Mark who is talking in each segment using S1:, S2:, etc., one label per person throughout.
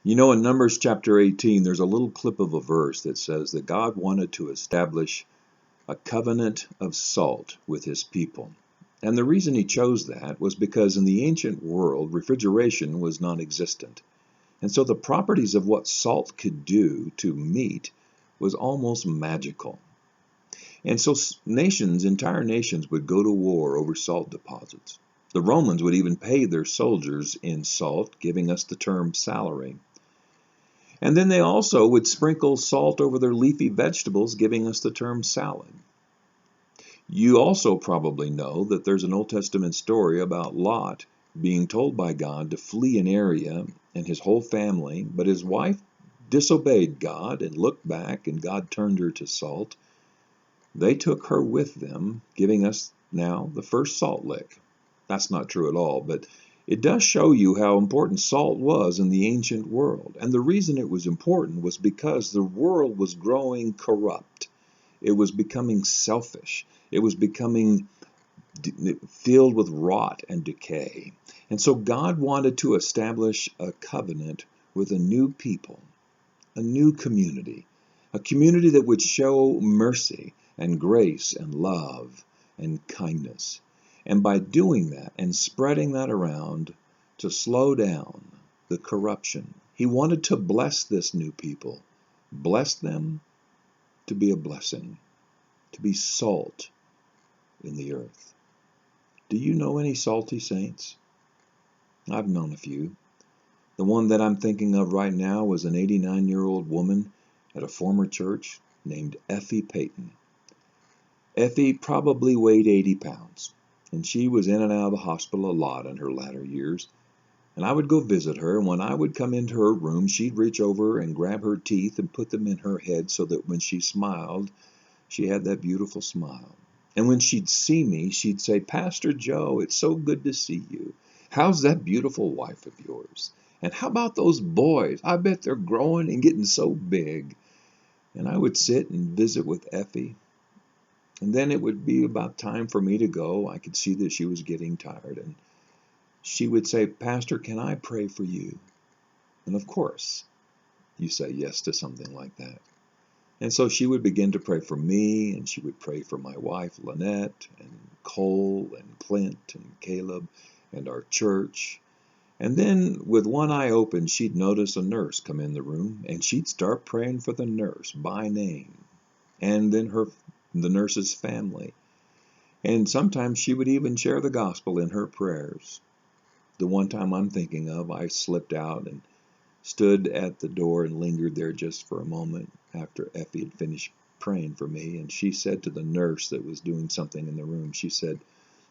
S1: You know, in Numbers chapter 18, there's a little clip of a verse that says that God wanted to establish a covenant of salt with his people. And the reason he chose that was because in the ancient world, refrigeration was non existent. And so the properties of what salt could do to meat was almost magical. And so entire nations would go to war over salt deposits. The Romans would even pay their soldiers in salt, giving us the term salary. And then they also would sprinkle salt over their leafy vegetables, giving us the term salad. You also probably know that there's an Old Testament story about Lot being told by God to flee an area and his whole family, but his wife disobeyed God and looked back, and God turned her to salt. They took her with them, giving us now the first salt lick. That's not true at all, but it does show you how important salt was in the ancient world. And the reason it was important was because the world was growing corrupt. It was becoming selfish. It was becoming filled with rot and decay. And so God wanted to establish a covenant with a new people, a new community, a community that would show mercy and grace and love and kindness. And by doing that and spreading that around to slow down the corruption, he wanted to bless this new people, bless them to be a blessing, to be salt in the earth. Do you know any salty saints? I've known a few. The one that I'm thinking of right now was an 89-year-old woman at a former church named Effie Payton. Effie probably weighed 80 pounds, and she was in and out of the hospital a lot in her latter years. And I would go visit her, and when I would come into her room, she'd reach over and grab her teeth and put them in her head so that when she smiled, she had that beautiful smile. And when she'd see me, she'd say, "Pastor Joe, it's so good to see you. How's that beautiful wife of yours? And how about those boys? I bet they're growing and getting so big." And I would sit and visit with Effie. And then it would be about time for me to go. I could see that she was getting tired. And she would say, "Pastor, can I pray for you?" And of course, you say yes to something like that. And so she would begin to pray for me, and she would pray for my wife, Lynette, and Cole, and Clint, and Caleb, and our church. And then, with one eye open, she'd notice a nurse come in the room, and she'd start praying for the nurse by name, and then the nurse's family. And sometimes she would even share the gospel in her prayers. The one time I'm thinking of, I slipped out and stood at the door and lingered there just for a moment after Effie had finished praying for me, and she said to the nurse that was doing something in the room, she said,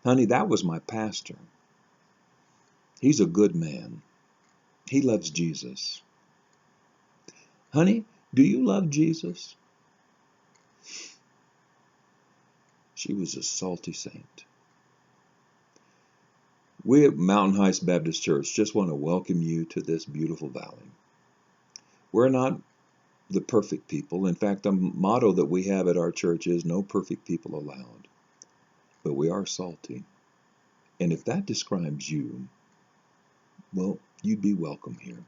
S1: "Honey, that was my pastor. He's a good man. He loves Jesus. Honey, do you love Jesus?" She was a salty saint. We at Mountain Heights Baptist Church just want to welcome you to this beautiful valley. We're not the perfect people. In fact, the motto that we have at our church is "No perfect people allowed." But we are salty. And if that describes you, well, you'd be welcome here.